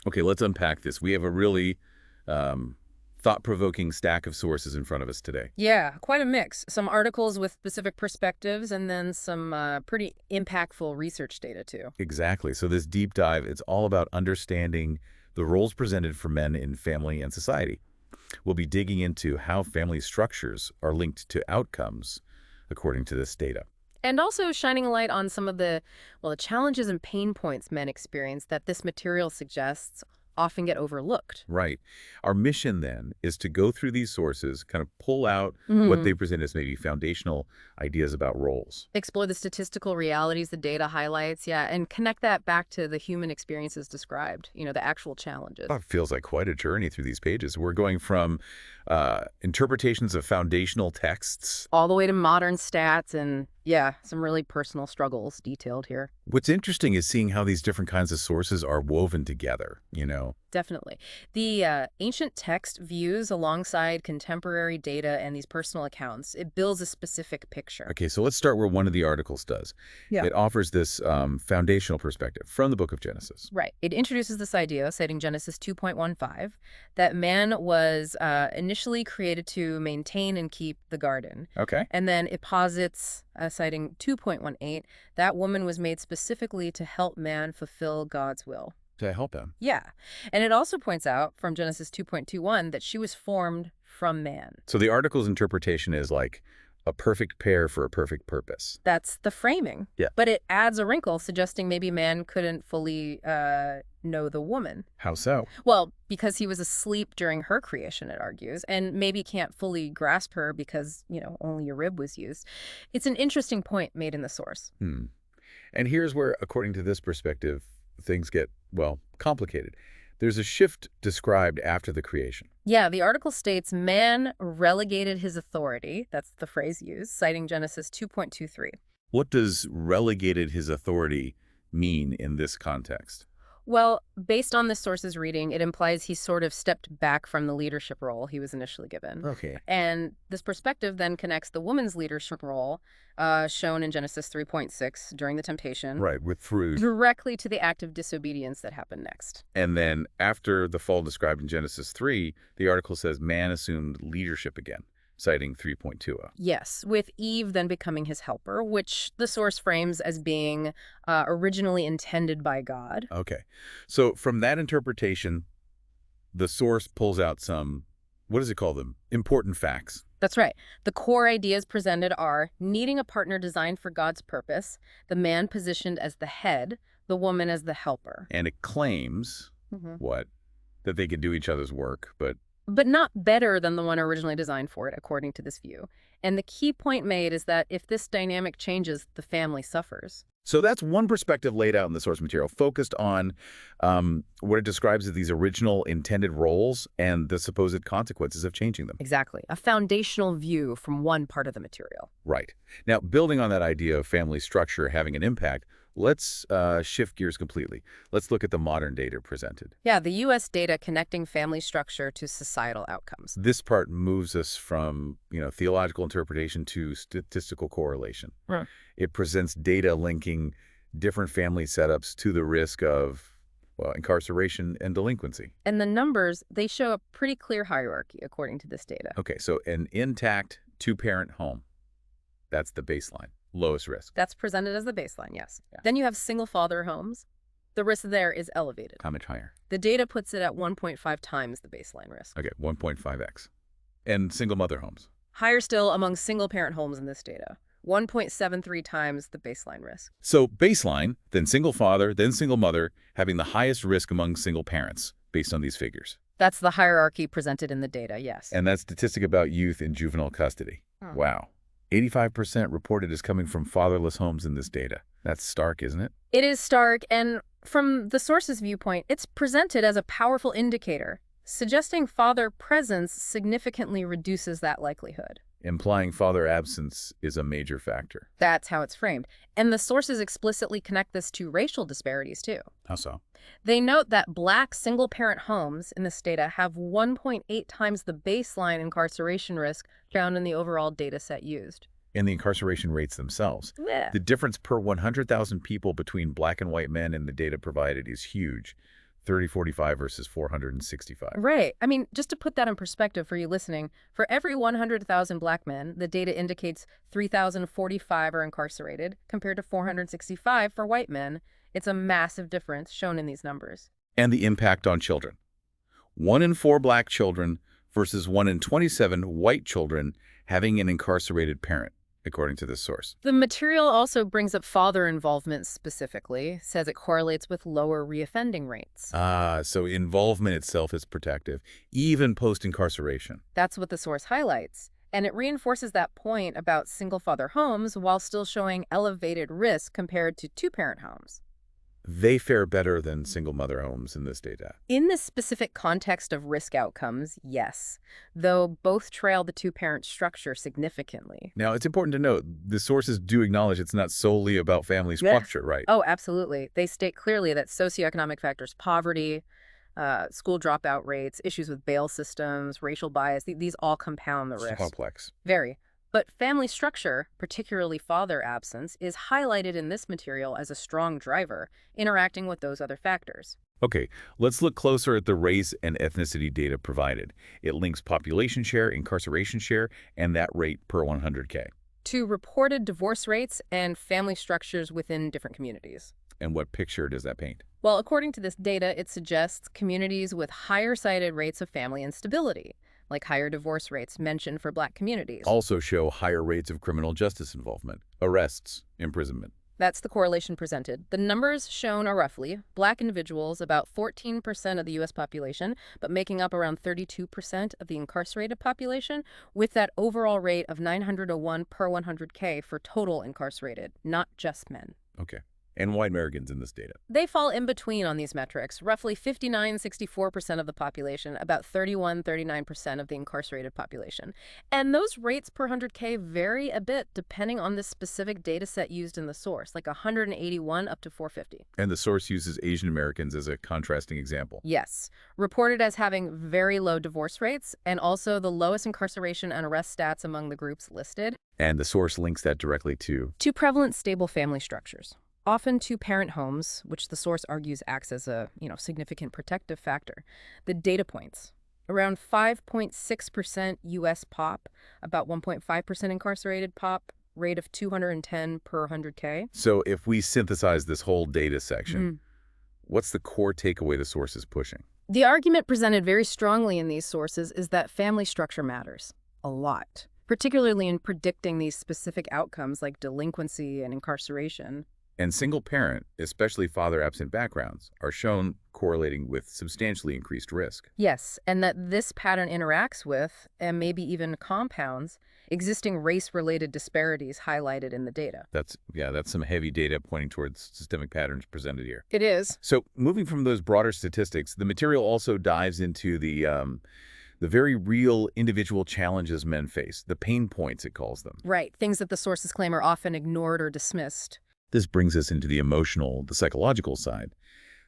Okay, let's unpack this. We have a really thought-provoking stack of sources in front of us today. Yeah, quite a mix. Some articles with specific perspectives and then some pretty impactful research data too. Exactly. So this deep dive, it's all about understanding the roles presented for men in family and society. We'll be digging into how family structures are linked to outcomes according to this data. And also shining a light on some of the challenges and pain points men experience that this material suggests often get overlooked. Right. Our mission then is to go through these sources, kind of pull out what Hmm. they present as maybe foundational ideas about roles. Explore the statistical realities the data highlights, yeah, and connect that back to the human experiences described, the actual challenges. Oh, it feels like quite a journey through these pages. We're going from interpretations of foundational texts. All the way to modern stats and, yeah, some really personal struggles detailed here. What's interesting is seeing how these different kinds of sources are woven together. Definitely. The ancient text views alongside contemporary data and these personal accounts, it builds a specific picture. Okay, so let's start where one of the articles does. Yeah. It offers this foundational perspective from the book of Genesis. Right. It introduces this idea, citing Genesis 2.15, that man was initially created to maintain and keep the garden. Okay. And then it posits, citing 2.18, that woman was made specifically to help man fulfill God's will. To help him. Yeah. And it also points out from Genesis 2.21 that she was formed from man. So the article's interpretation is like a perfect pair for a perfect purpose. That's the framing. Yeah. But it adds a wrinkle suggesting maybe man couldn't fully know the woman. How so? Well, because he was asleep during her creation, it argues, and maybe can't fully grasp her because, only a rib was used. It's an interesting point made in the source. And here's where, according to this perspective, things get, well, complicated. There's a shift described after the creation. Yeah, the article states man relegated his authority. That's the phrase used, citing Genesis 2.23. What does relegated his authority mean in this context? Well, based on this source's reading, it implies he sort of stepped back from the leadership role he was initially given. Okay. And this perspective then connects the woman's leadership role, shown in Genesis 3.6 during the temptation, Right, with fruit. directly to the act of disobedience that happened next. And then after the fall described in Genesis 3, the article says man assumed leadership again, citing 3.20. Yes, with Eve then becoming his helper, which the source frames as being originally intended by God. Okay. So from that interpretation, the source pulls out some, what does it call them? Important facts. That's right. The core ideas presented are needing a partner designed for God's purpose, the man positioned as the head, the woman as the helper. And it claims, what? That they can do each other's work, But not better than the one originally designed for it, according to this view. And the key point made is that if this dynamic changes, the family suffers. So that's one perspective laid out in the source material, focused on what it describes as these original intended roles and the supposed consequences of changing them. Exactly. A foundational view from one part of the material. Right. Now, building on that idea of family structure having an impact, let's shift gears completely. Let's look at the modern data presented. Yeah, the U.S. data connecting family structure to societal outcomes. This part moves us from, theological interpretation to statistical correlation. Right. It presents data linking different family setups to the risk of, well, incarceration and delinquency. And the numbers, they show a pretty clear hierarchy, according to this data. Okay, so an intact two-parent home, that's the baseline, lowest risk. That's presented as the baseline, yes. Yeah. Then you have single-father homes. The risk there is elevated. How much higher? The data puts it at 1.5 times the baseline risk. Okay, 1.5x. And single mother homes. Higher still among single-parent homes in this data, 1.73 times the baseline risk. So baseline, then single father, then single mother, having the highest risk among single parents based on these figures. That's the hierarchy presented in the data, yes. And that statistic about youth in juvenile custody. Wow. 85% reported as coming from fatherless homes in this data. That's stark, isn't it? It is stark, and from the source's viewpoint, it's presented as a powerful indicator, suggesting father presence significantly reduces that likelihood. Implying father absence is a major factor. That's how it's framed. And the sources explicitly connect this to racial disparities, too. How so? They note that Black single-parent homes in this data have 1.8 times the baseline incarceration risk found in the overall data set used. And the incarceration rates themselves. Yeah. The difference per 100,000 people between Black and white men in the data provided is huge. 3045 versus 465. Right. I mean, just to put that in perspective for you listening, for every 100,000 black men, the data indicates 3,045 are incarcerated, compared to 465 for white men. It's a massive difference shown in these numbers. And the impact on children. 1 in 4 black children versus 1 in 27 white children having an incarcerated parent, according to this source. The material also brings up father involvement specifically, says it correlates with lower reoffending rates. So involvement itself is protective, even post-incarceration. That's what the source highlights. And it reinforces that point about single-father homes while still showing elevated risk compared to two-parent homes. They fare better than single-mother homes in this data. In this specific context of risk outcomes, yes, though both trail the two-parent structure significantly. Now, it's important to note, the sources do acknowledge it's not solely about family structure, right? Oh, absolutely. They state clearly that socioeconomic factors, poverty, school dropout rates, issues with bail systems, racial bias, these all compound the It's risk. complex. Very. But family structure, particularly father absence, is highlighted in this material as a strong driver, interacting with those other factors. Okay, let's look closer at the race and ethnicity data provided. It links population share, incarceration share, and that rate per 100K. To reported divorce rates and family structures within different communities. And what picture does that paint? Well, according to this data, it suggests communities with higher cited rates of family instability, like higher divorce rates mentioned for black communities. Also show higher rates of criminal justice involvement, arrests, imprisonment. That's the correlation presented. The numbers shown are roughly black individuals, about 14% of the U.S. population, but making up around 32% of the incarcerated population, with that overall rate of 901 per 100K for total incarcerated, not just men. Okay. And white Americans in this data. They fall in between on these metrics, roughly 59-64% of the population, about 31-39% of the incarcerated population. And those rates per 100K vary a bit depending on the specific data set used in the source, like 181 up to 450. And the source uses Asian Americans as a contrasting example. Yes, reported as having very low divorce rates and also the lowest incarceration and arrest stats among the groups listed. And the source links that directly to Prevalent stable family structures. Often two-parent homes, which the source argues acts as a, significant protective factor. The data points. Around 5.6% U.S. POP, about 1.5% incarcerated POP, rate of 210 per 100K. So if we synthesize this whole data section, what's the core takeaway the source is pushing? The argument presented very strongly in these sources is that family structure matters a lot, particularly in predicting these specific outcomes like delinquency and incarceration. And single parent, especially father-absent backgrounds, are shown correlating with substantially increased risk. Yes, and that this pattern interacts with, and maybe even compounds, existing race-related disparities highlighted in the data. That's some heavy data pointing towards systemic patterns presented here. It is. So moving from those broader statistics, the material also dives into the very real individual challenges men face, the pain points it calls them. Right, things that the sources claim are often ignored or dismissed. This brings us into the emotional, the psychological side.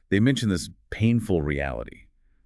They mention this painful reality,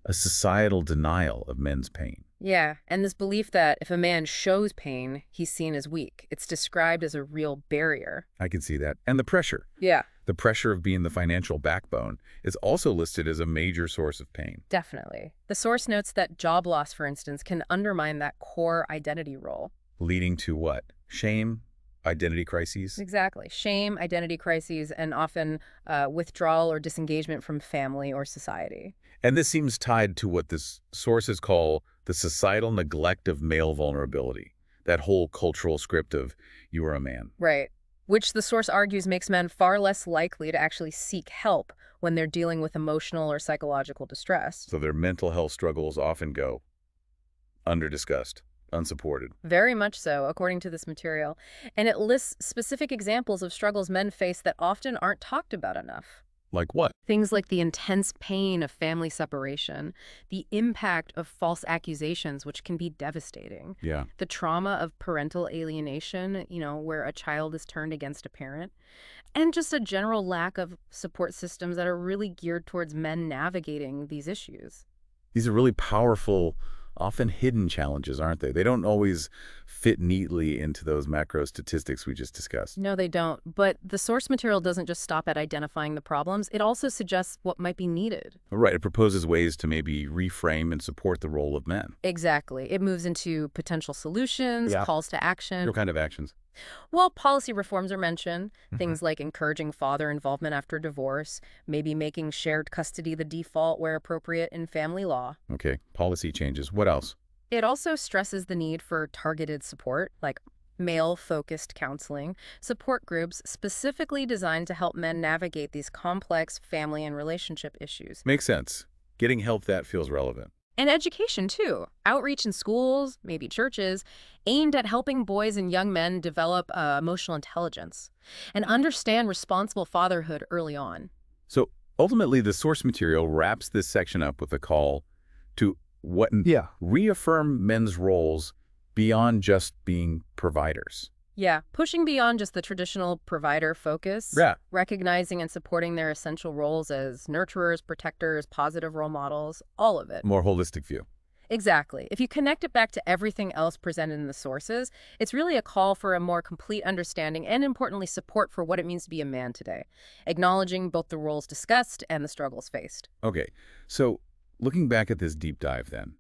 a societal denial of men's pain. Yeah, and this belief that if a man shows pain, he's seen as weak. It's described as a real barrier. I can see that. And the pressure. Yeah. The pressure of being the financial backbone is also listed as a major source of pain. Definitely. The source notes that job loss, for instance, can undermine that core identity role. Leading to what? Shame? Identity crises? Exactly. Shame, identity crises, and often withdrawal or disengagement from family or society. And this seems tied to what this sources call the societal neglect of male vulnerability, that whole cultural script of you are a man. Right. Which the source argues makes men far less likely to actually seek help when they're dealing with emotional or psychological distress. So their mental health struggles often go under-discussed, unsupported. Very much so, according to this material. And it lists specific examples of struggles men face that often aren't talked about enough. Like what? Things like the intense pain of family separation, the impact of false accusations, which can be devastating. Yeah. The trauma of parental alienation, where a child is turned against a parent. And just a general lack of support systems that are really geared towards men navigating these issues. These are really powerful often hidden challenges, aren't they? They don't always fit neatly into those macro statistics we just discussed. No, they don't. But the source material doesn't just stop at identifying the problems. It also suggests what might be needed. Right, it proposes ways to maybe reframe and support the role of men. Exactly. It moves into potential solutions, Yeah. calls to action. What kind of actions? Well, policy reforms are mentioned, Mhm. things like encouraging father involvement after divorce, maybe making shared custody the default where appropriate in family law. Okay, policy changes. What else? It also stresses the need for targeted support, like male-focused counseling, support groups specifically designed to help men navigate these complex family and relationship issues. Makes sense. Getting help that feels relevant. And education, too. Outreach in schools, maybe churches, aimed at helping boys and young men develop emotional intelligence and understand responsible fatherhood early on. So ultimately, the source material wraps this section up with a call to what Yeah. reaffirm men's roles beyond just being providers. Yeah, pushing beyond just the traditional provider focus, Yeah. recognizing and supporting their essential roles as nurturers, protectors, positive role models, all of it. More holistic view. Exactly. If you connect it back to everything else presented in the sources, it's really a call for a more complete understanding and, importantly, support for what it means to be a man today, acknowledging both the roles discussed and the struggles faced. Okay, so looking back at this deep dive then,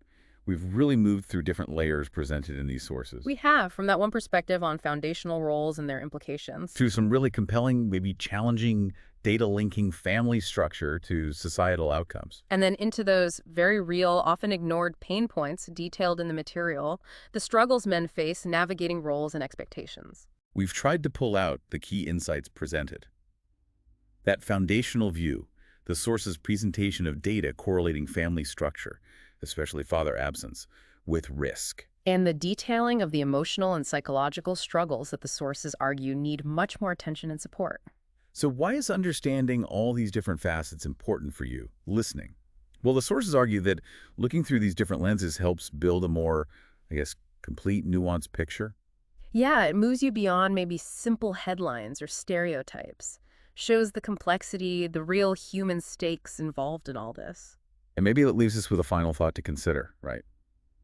we've really moved through different layers presented in these sources We have, from that one perspective on foundational roles and their implications. to some really compelling, maybe challenging data linking family structure to societal outcomes. And then into those very real, often ignored pain points detailed in the material, the struggles men face navigating roles and expectations. We've tried to pull out the key insights presented. That foundational view, the source's presentation of data correlating family structure, especially father absence, with risk. And the detailing of the emotional and psychological struggles that the sources argue need much more attention and support. So why is understanding all these different facets important for you, listening? Well, the sources argue that looking through these different lenses helps build a more, complete, nuanced picture. Yeah, it moves you beyond maybe simple headlines or stereotypes, shows the complexity, the real human stakes involved in all this. And maybe it leaves us with a final thought to consider, right?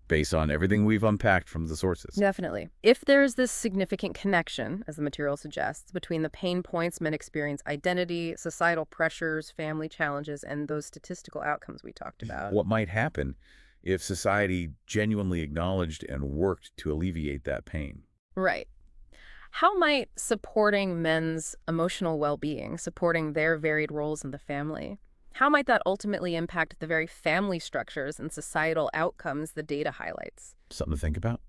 Based on everything we've unpacked from the sources. Definitely. If there's this significant connection, as the material suggests, between the pain points men experience identity, societal pressures, family challenges, and those statistical outcomes we talked about. What might happen if society genuinely acknowledged and worked to alleviate that pain? Right. How might supporting men's emotional well-being, supporting their varied roles in the family, how might that ultimately impact the very family structures and societal outcomes the data highlights? Something to think about?